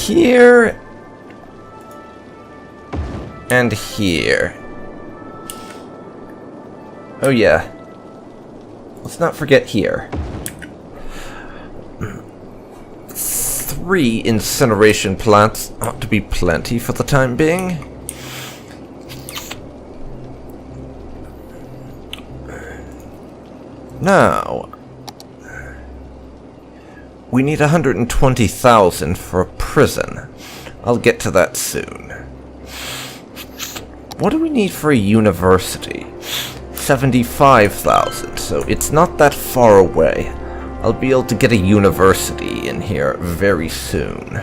here and here. Oh yeah, let's not forget here. 3 incineration plants ought to be plenty for the time being. Now, we need 120,000 for a prison. I'll get to that soon. What do we need for a university? 75,000, so it's not that far away. I'll be able to get a university in here very soon.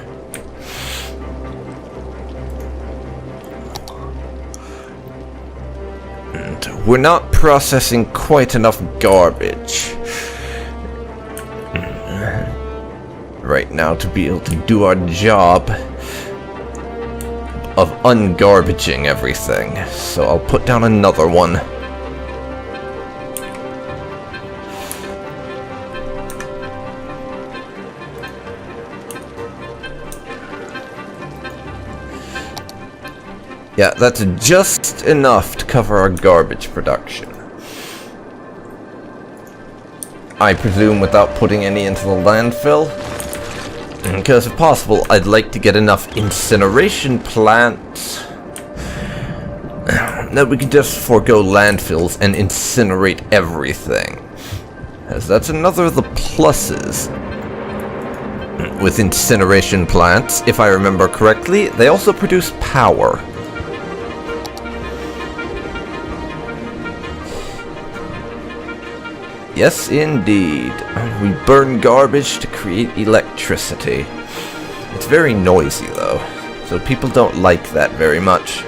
And we're not processing quite enough garbage right now to be able to do our job of ungarbaging everything. So I'll put down another one. Yeah, that's just enough to cover our garbage production. I presume without putting any into the landfill. Because if possible, I'd like to get enough incineration plants that we could just forego landfills and incinerate everything. As that's another of the pluses with incineration plants. If I remember correctly, they also produce power. Yes, indeed. We burn garbage to create electricity. It's very noisy, though, so people don't like that very much.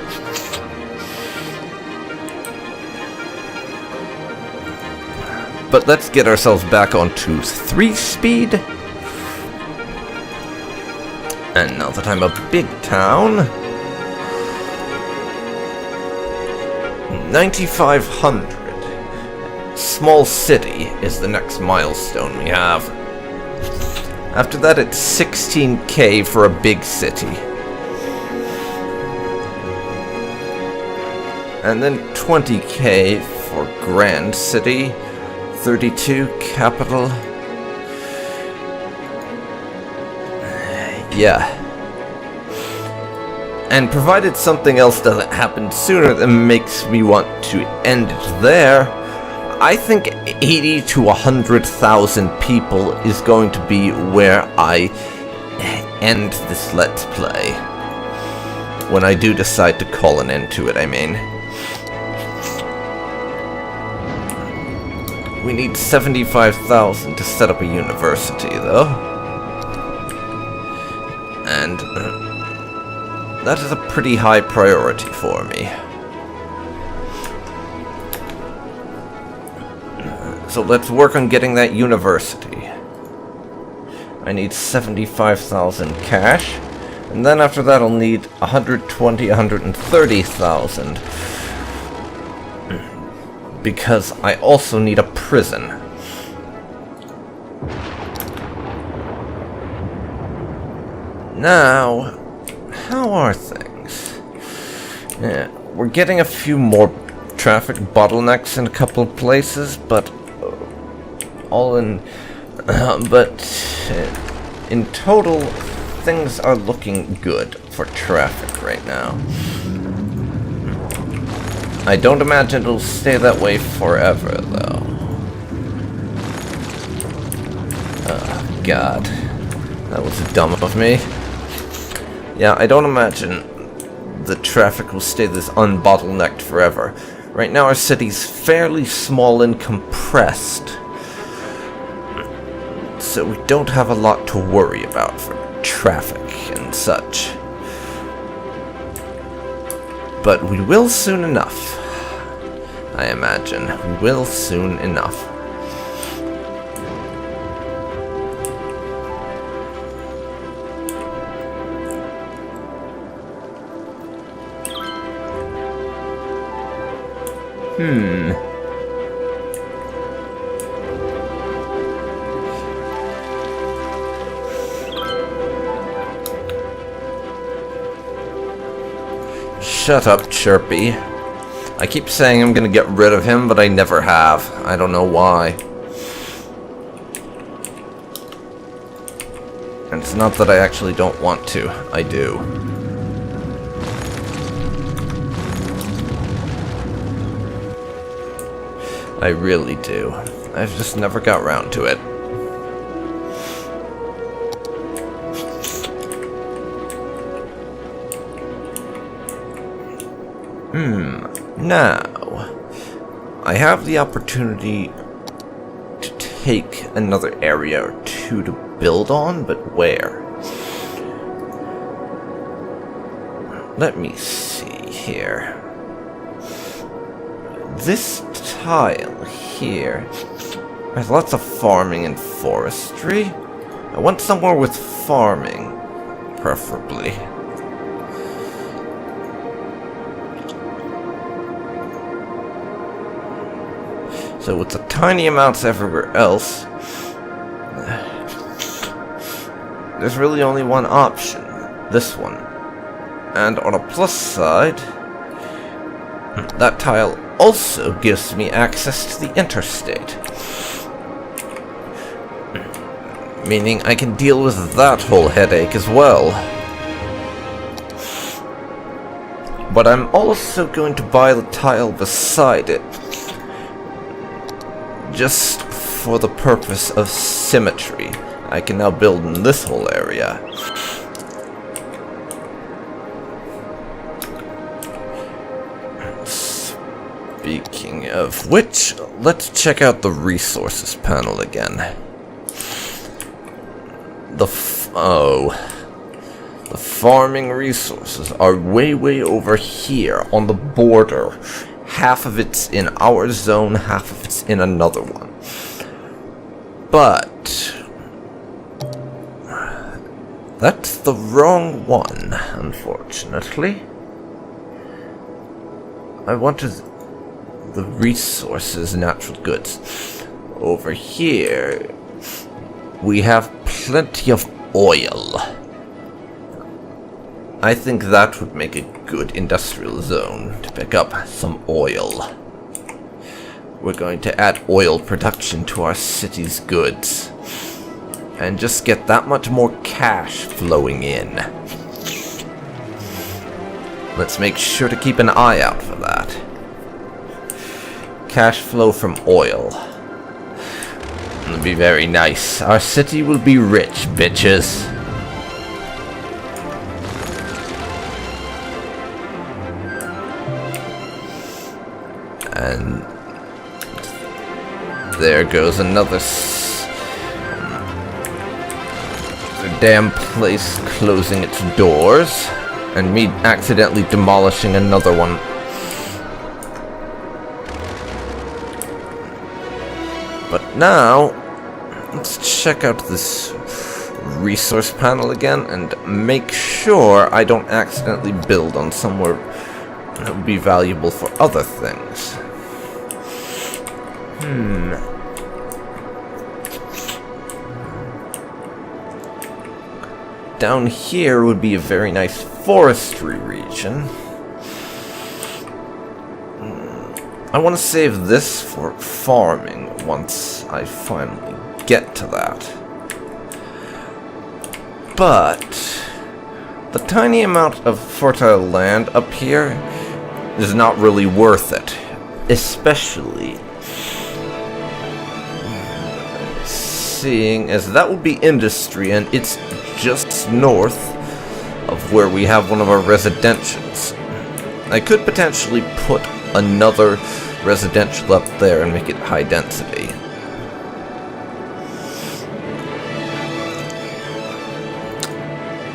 But let's get ourselves back onto 3-speed. And now that I'm a big town, 9,500. Small city is the next milestone we have. After that, it's 16k for a big city. And then 20k for grand city. 32 capital. Yeah. And provided something else doesn't happen sooner that makes me want to end it there, I think 80 to 100,000 people is going to be where I end this Let's Play. When I do decide to call an end to it, I mean. We need 75,000 to set up a university, though. And that is a pretty high priority for me. So let's work on getting that university. I need 75,000 cash. And then after that I'll need 120, 130,000. Because I also need a prison. Now, how are things? Yeah, we're getting a few more traffic bottlenecks in a couple of places, but in total, things are looking good for traffic right now. I don't imagine it'll stay that way forever, though. Oh, God. That was dumb of me. Yeah, I don't imagine the traffic will stay this unbottlenecked forever. Right now our city's fairly small and compressed, so we don't have a lot to worry about for traffic and such. But we will soon enough. I imagine. We will soon enough. shut up, Chirpy. I keep saying I'm gonna get rid of him, but I never have. I don't know why. And it's not that I actually don't want to. I do. I really do. I've just never got round to it. Now, I have the opportunity to take another area or two to build on, but where? Let me see here. This tile here has lots of farming and forestry. I want somewhere with farming, preferably. So with the tiny amounts everywhere else, there's really only one option. This one. And on a plus side, that tile also gives me access to the interstate. Meaning I can deal with that whole headache as well. But I'm also going to buy the tile beside it, just for the purpose of symmetry. I can now build in this whole area. Speaking of which, let's check out the resources panel again. The farming resources are way over here on the border. Half of it's in our zone, half of it's in another one. But that's the wrong one, unfortunately. I wanted the resources, natural goods. Over here, we have plenty of oil. I think that would make a good industrial zone to pick up some oil. We're going to add oil production to our city's goods and just get that much more cash flowing in. Let's make sure to keep an eye out for that. Cash flow from oil. It'll be very nice. Our city will be rich, bitches. And there goes another damn place closing its doors, and me accidentally demolishing another one. But now, let's check out this resource panel again and make sure I don't accidentally build on somewhere that would be valuable for other things. Down here would be a very nice forestry region. I want to save this for farming once I finally get to that. But the tiny amount of fertile land up here is not really worth it, especially seeing as that would be industry and it's just north of where we have one of our residentials. I could potentially put another residential up there and make it high density.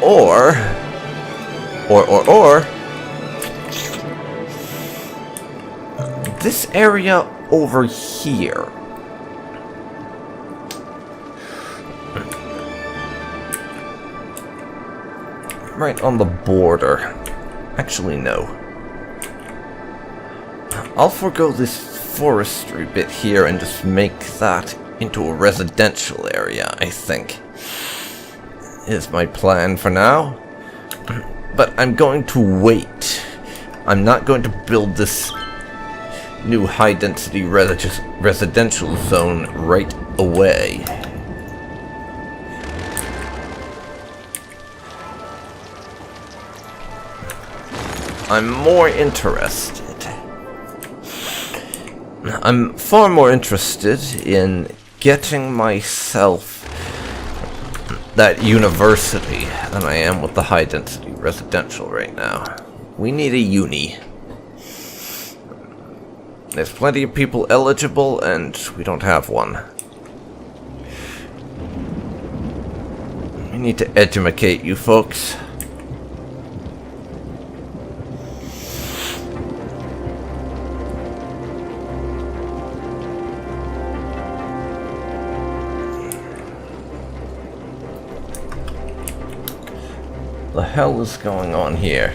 Or this area over here. Right on the border. Actually, no. I'll forego this forestry bit here and just make that into a residential area, I think. Is my plan for now. But I'm going to wait I'm not going to build this new high-density residential zone right away. I'm far more interested in getting myself that university than I am with the high-density residential right now. We need a uni. There's plenty of people eligible, and we don't have one. We need to edumacate you folks. The hell is going on here?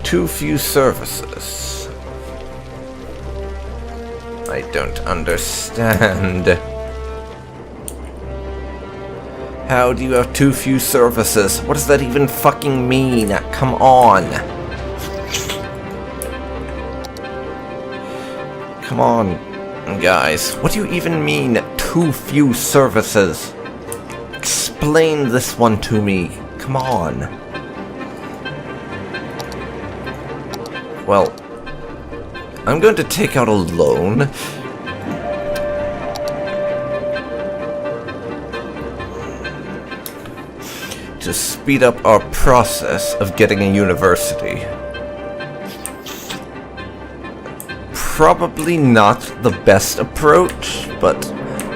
Too few services. I don't understand. How do you have too few services? What does that even fucking mean? Come on. Come on, guys. What do you even mean, too few services? Explain this one to me. Come on. Well, I'm going to take out a loan. To speed up our process of getting a university. Probably not the best approach, but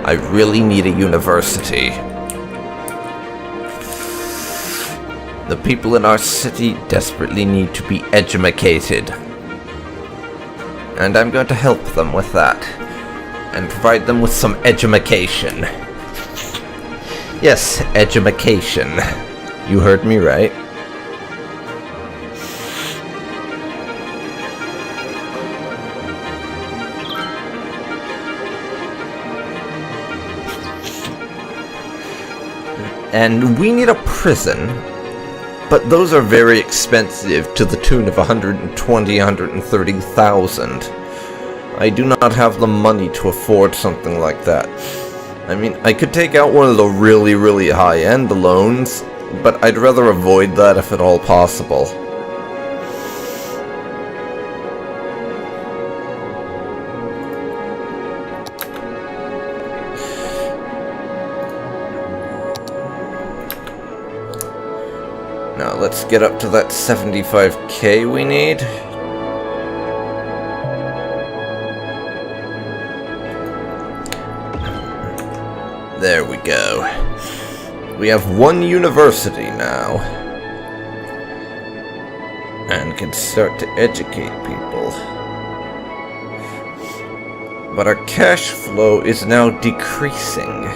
I really need a university. The people in our city desperately need to be edumacated. And I'm going to help them with that. And provide them with some edumacation. Yes, edumacation. You heard me right. And we need a prison. But those are very expensive, to the tune of 120,000, 130,000. I do not have the money to afford something like that. I mean, I could take out one of the really, really high-end loans, but I'd rather avoid that if at all possible. Now let's get up to that 75k we need. There we go. We have one university now. And can start to educate people. But our cash flow is now decreasing.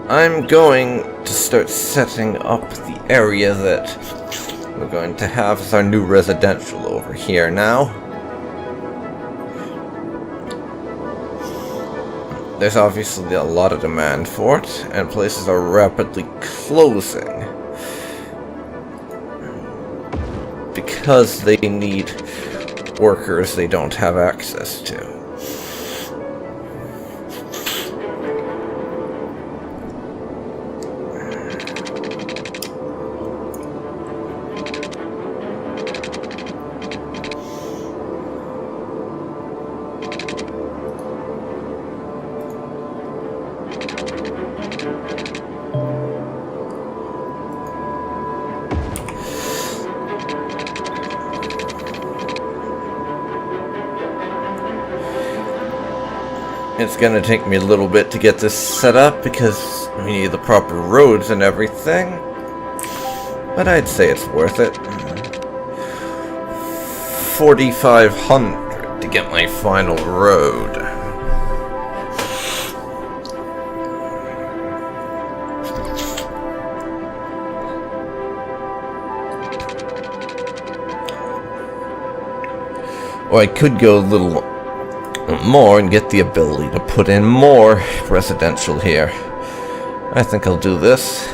I'm going to start setting up the area that we're going to have as our new residential over here now. There's obviously a lot of demand for it, and places are rapidly closing because they need workers they don't have access to. It's gonna take me a little bit to get this set up because we need the proper roads and everything. But I'd say it's worth it. 4,500 to get my final road. Or I could go a little more and get the ability to put in more residential here. I think I'll do this.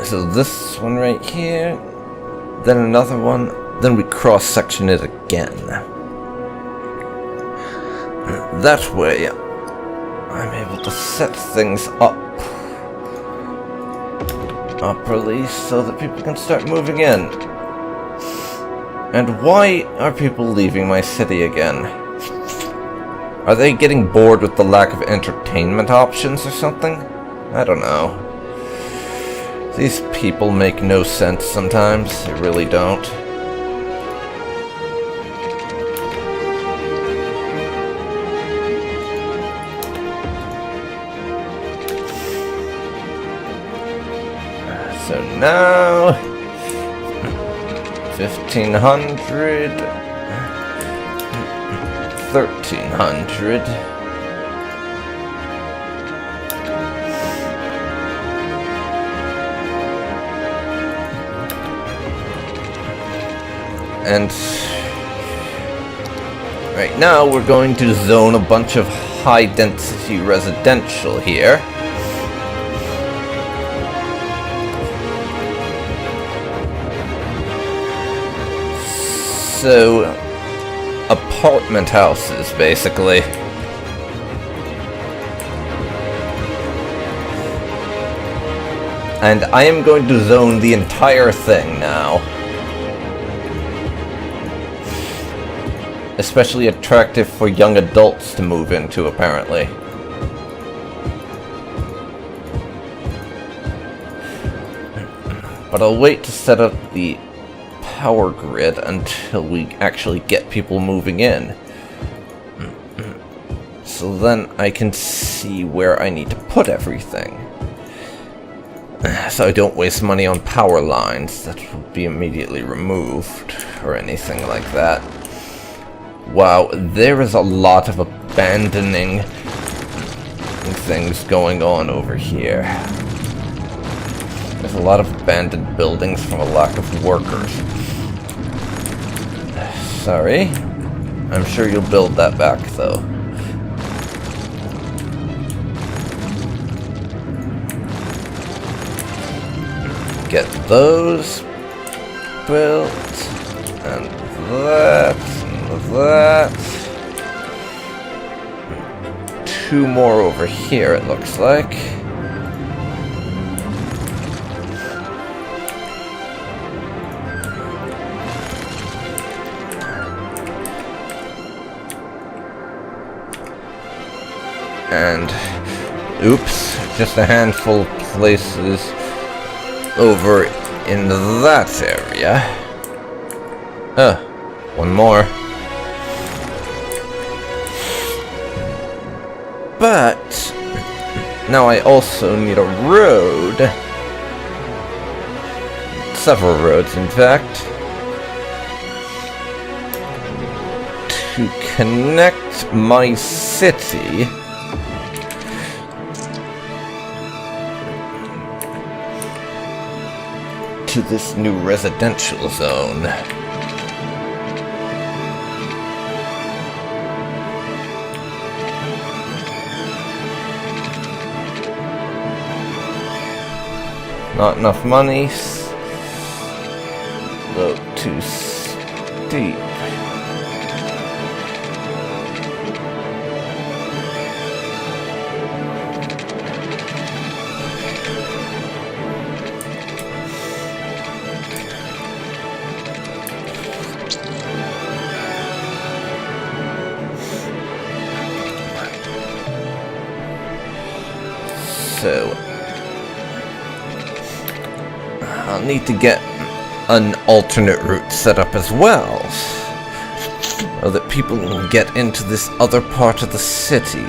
So this one right here, then another one, then we cross-section it again. That way, I'm able to set things up properly so that people can start moving in. And why are people leaving my city again? Are they getting bored with the lack of entertainment options or something? I don't know. These people make no sense sometimes. They really don't. So now 1,500, 1,300. And right now we're going to zone a bunch of high-density residential here. So, apartment houses, basically. And I am going to zone the entire thing now. Especially attractive for young adults to move into, apparently. But I'll wait to set up the power grid until we actually get people moving in. So then I can see where I need to put everything. So I don't waste money on power lines that will be immediately removed or anything like that. Wow, there is a lot of abandoning things going on over here. There's a lot of abandoned buildings from a lack of workers. Sorry. I'm sure you'll build that back, though. Get those built, and that. Two more over here, it looks like. And oops, just a handful of places over in that area. One more. But now I also need a road. Several roads, in fact. To connect my city to this new residential zone. Not enough money. Look, too steep. So I'll need to get an alternate route set up as well, so that people can get into this other part of the city.